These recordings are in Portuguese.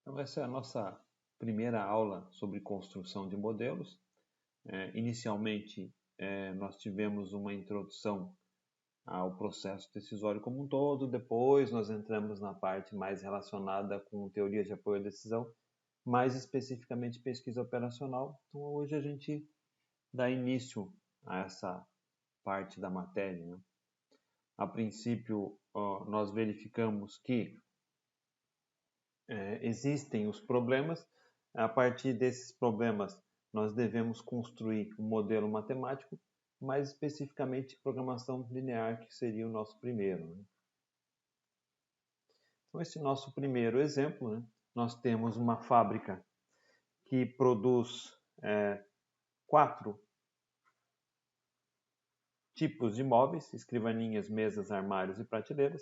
Então, essa é a nossa primeira aula sobre construção de modelos. Inicialmente, nós tivemos uma introdução ao processo decisório como um todo, depois nós entramos na parte mais relacionada com teoria de apoio à decisão, mais especificamente pesquisa operacional. Então, hoje a gente dá início a essa parte da matéria, né? A princípio, nós verificamos que existem os problemas. A partir desses problemas, nós devemos construir um modelo matemático, mais especificamente programação linear, que seria o nosso primeiro, né? Então, esse nosso primeiro exemplo, né, nós temos uma fábrica que produz 4 tipos de móveis: escrivaninhas, mesas, armários e prateleiras.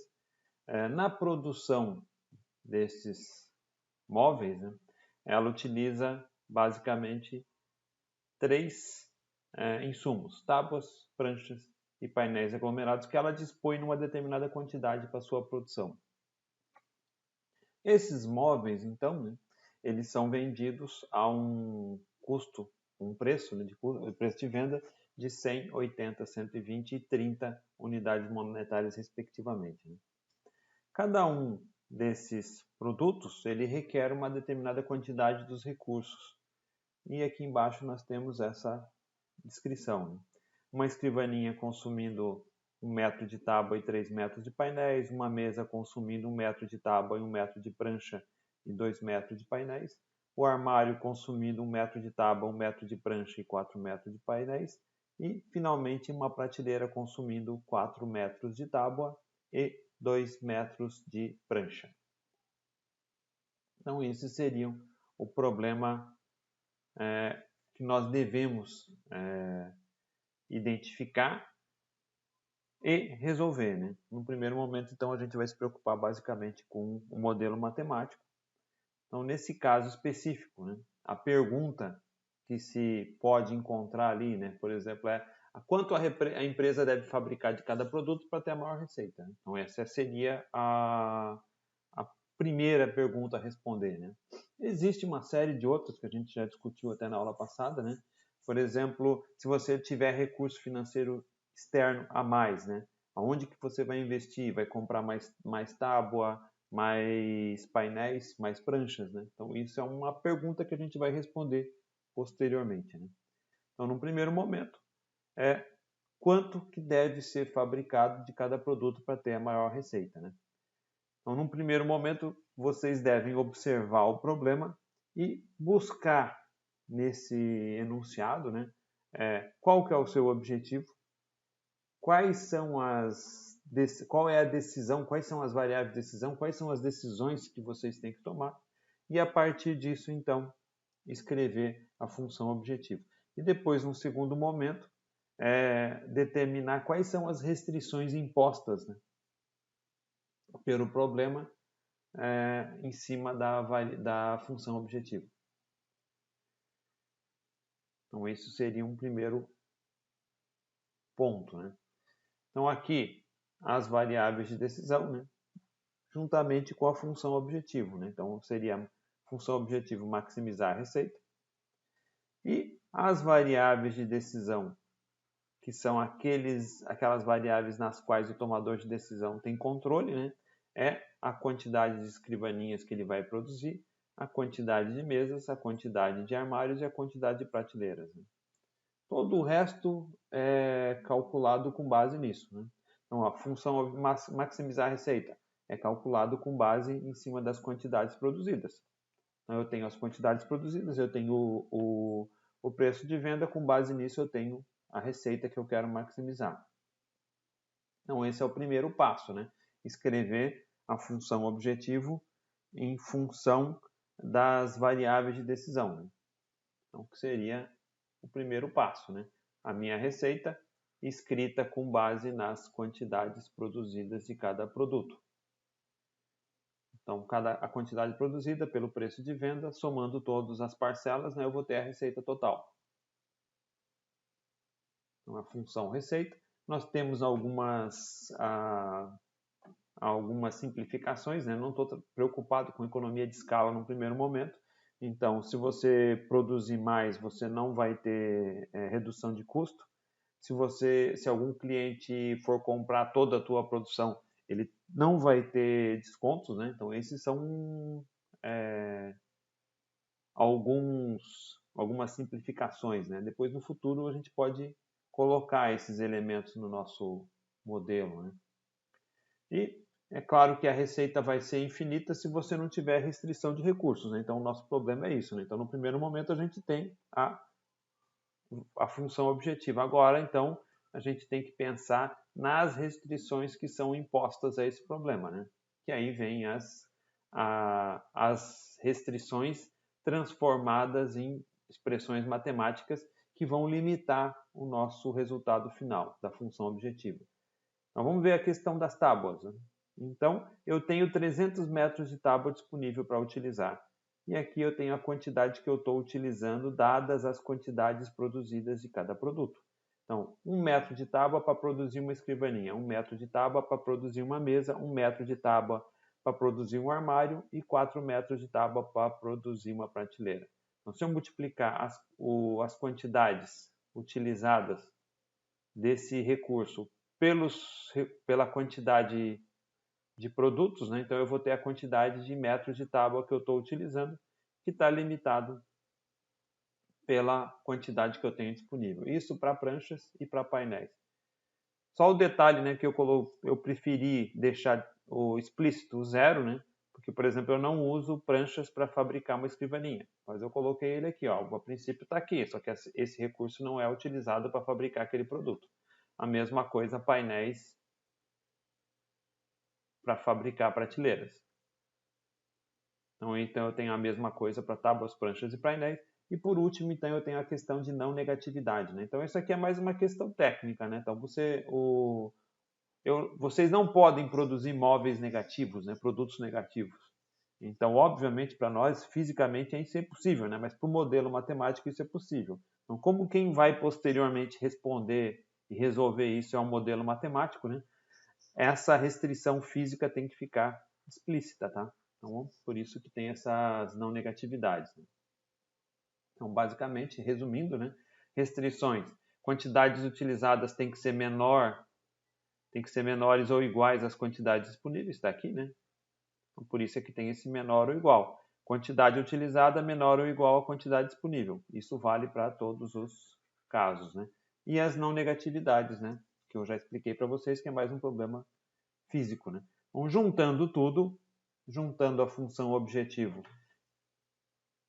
Na produção desses móveis, né, ela utiliza basicamente 3 insumos: tábuas, pranchas e painéis aglomerados, que ela dispõe numa determinada quantidade para sua produção. Esses móveis, então, né, eles são vendidos a um custo, um preço, né, preço de venda de 100, 80, 120 e 30 unidades monetárias, respectivamente, né? Cada um desses produtos ele requer uma determinada quantidade dos recursos. E aqui embaixo nós temos essa descrição, né? Uma escrivaninha consumindo 1 metro de tábua e 3 metros de painéis, uma mesa consumindo 1 metro de tábua e 1 metro de prancha e 2 metros de painéis, o armário consumindo 1 metro de tábua, 1 metro de prancha e 4 metros de painéis, e finalmente uma prateleira consumindo 4 metros de tábua e 2 metros de prancha. Então, esses seriam o problema que nós devemos identificar e resolver, né? No primeiro momento, então, a gente vai se preocupar basicamente com o modelo matemático. Então, nesse caso específico, né, a pergunta que se pode encontrar ali, né, por exemplo, é quanto a empresa deve fabricar de cada produto para ter a maior receita, né? Então, essa seria a primeira pergunta a responder, né? Existe uma série de outras que a gente já discutiu até na aula passada, né? Por exemplo, se você tiver recurso financeiro externo a mais, né? Aonde que você vai investir? Vai comprar mais tábua, mais painéis, mais pranchas, né? Então, isso é uma pergunta que a gente vai responder posteriormente, né? Então, no primeiro momento, é quanto que deve ser fabricado de cada produto para ter a maior receita, né? Então, num primeiro momento, vocês devem observar o problema e buscar nesse enunciado, né, qual que é o seu objetivo, qual é a decisão, quais são as variáveis de decisão, quais são as decisões que vocês têm que tomar, e a partir disso, então, escrever a função objetivo. E depois, num segundo momento, determinar quais são as restrições impostas, né, pelo problema em cima da função objetivo. Então, esse seria um primeiro ponto, né? Então, aqui, as variáveis de decisão, né, juntamente com a função objetivo, né? Então, seria a função objetivo maximizar a receita. E as variáveis de decisão, que são aquelas variáveis nas quais o tomador de decisão tem controle, né? É a quantidade de escrivaninhas que ele vai produzir, a quantidade de mesas, a quantidade de armários e a quantidade de prateleiras, né? Todo o resto é calculado com base nisso, né? Então, a função maximizar a receita é calculado com base em cima das quantidades produzidas. Então, eu tenho as quantidades produzidas, eu tenho o preço de venda, com base nisso eu tenho a receita que eu quero maximizar. Então, esse é o primeiro passo, né? Escrever a função objetivo em função das variáveis de decisão, né? Então, que seria o primeiro passo, né? A minha receita escrita com base nas quantidades produzidas de cada produto. Então, a quantidade produzida pelo preço de venda, somando todas as parcelas, né, eu vou ter a receita total. Então, a função receita. Nós temos algumas algumas simplificações, né? Não estou preocupado com economia de escala no primeiro momento. Então, se você produzir mais, você não vai ter redução de custo. Se algum cliente for comprar toda a tua produção, ele não vai ter descontos, né? Então, esses são algumas simplificações, né? Depois, no futuro, a gente pode colocar esses elementos no nosso modelo, né? E é claro que a receita vai ser infinita se você não tiver restrição de recursos, né? Então, o nosso problema é isso, né? Então, no primeiro momento, a gente tem a função objetiva. Agora, então, a gente tem que pensar nas restrições que são impostas a esse problema, né? Que aí vem as restrições transformadas em expressões matemáticas que vão limitar o nosso resultado final da função objetiva. Então, vamos ver a questão das tábuas, né? Então, eu tenho 300 metros de tábua disponível para utilizar. E aqui eu tenho a quantidade que eu estou utilizando, dadas as quantidades produzidas de cada produto. Então, 1 metro de tábua para produzir uma escrivaninha, 1 metro de tábua para produzir uma mesa, 1 metro de tábua para produzir um armário e 4 metros de tábua para produzir uma prateleira. Então, se eu multiplicar as quantidades utilizadas desse recurso pela quantidade de produtos, né? Então eu vou ter a quantidade de metros de tábua que eu estou utilizando, que está limitado pela quantidade que eu tenho disponível. Isso para pranchas e para painéis. Só o detalhe, né, que eu preferi deixar o explícito zero, né? Porque, por exemplo, eu não uso pranchas para fabricar uma escrivaninha, mas eu coloquei ele aqui, ó. A princípio está aqui, só que esse recurso não é utilizado para fabricar aquele produto. A mesma coisa painéis para fabricar prateleiras. Então eu tenho a mesma coisa para tábuas, pranchas e painéis. E por último, então, eu tenho a questão de não negatividade, né? Então isso aqui é mais uma questão técnica, né? Então vocês não podem produzir móveis negativos, né? Produtos negativos. Então, obviamente, para nós, fisicamente, isso é impossível, né? Mas para o modelo matemático isso é possível. Então, como quem vai posteriormente responder e resolver isso é um modelo matemático, né? Essa restrição física tem que ficar explícita, tá? Então, por isso que tem essas não negatividades, né? Então, basicamente, resumindo, né? Restrições. Quantidades utilizadas tem que ser menores ou iguais às quantidades disponíveis, está aqui, né? Então, por isso é que tem esse menor ou igual. Quantidade utilizada menor ou igual à quantidade disponível. Isso vale para todos os casos, né? E as não negatividades, né? Que eu já expliquei para vocês que é mais um problema físico, né? Então, juntando tudo, juntando a função objetivo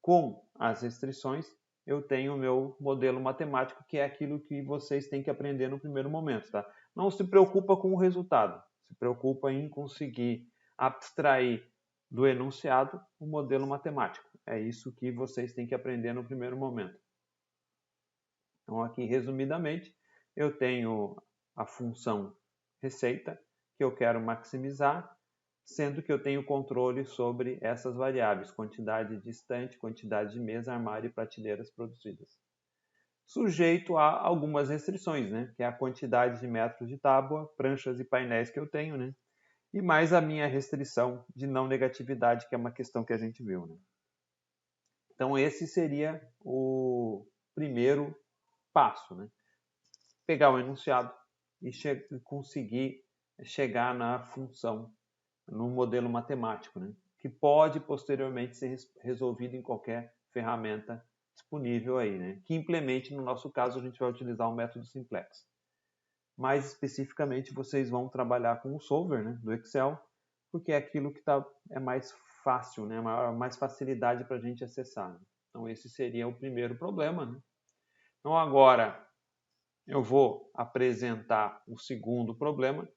com as restrições, eu tenho o meu modelo matemático, que é aquilo que vocês têm que aprender no primeiro momento, tá? Não se preocupa com o resultado, se preocupa em conseguir abstrair do enunciado o modelo matemático. É isso que vocês têm que aprender no primeiro momento. Então, aqui, resumidamente, eu tenho a função receita, que eu quero maximizar, sendo que eu tenho controle sobre essas variáveis, quantidade de estante, quantidade de mesa, armário e prateleiras produzidas. Sujeito a algumas restrições, né? Que é a quantidade de metros de tábua, pranchas e painéis que eu tenho, né? E mais a minha restrição de não negatividade, que é uma questão que a gente viu, né? Então, esse seria o primeiro passo, né? Pegar o enunciado e conseguir chegar na função, no modelo matemático, né? Que pode posteriormente ser resolvido em qualquer ferramenta disponível aí, né? Que implemente, no nosso caso, a gente vai utilizar o método simplex. Mais especificamente, vocês vão trabalhar com o solver, né, do Excel, porque é aquilo que é mais fácil, né? Mais facilidade para a gente acessar. Né? Então, esse seria o primeiro problema, né? Então, agora eu vou apresentar o segundo problema.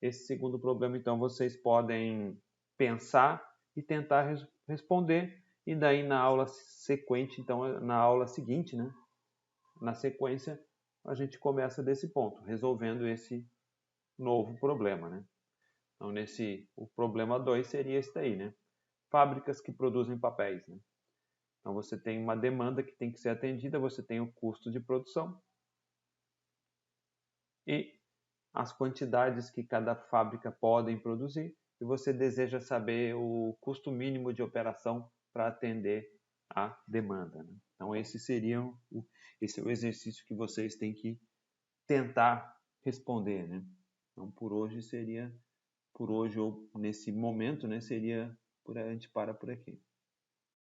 Esse segundo problema, então, vocês podem pensar e tentar responder. E daí, na aula sequente, então, na aula seguinte, né? Na sequência, a gente começa desse ponto, resolvendo esse novo problema, né? Então, o problema 2 seria esse daí, né? Fábricas que produzem papéis, né? Então, você tem uma demanda que tem que ser atendida, você tem o custo de produção, e as quantidades que cada fábrica podem produzir e você deseja saber o custo mínimo de operação para atender a demanda, né? Então esse é o exercício que vocês têm que tentar responder, né? Então por hoje ou nesse momento, né, a gente para por aqui.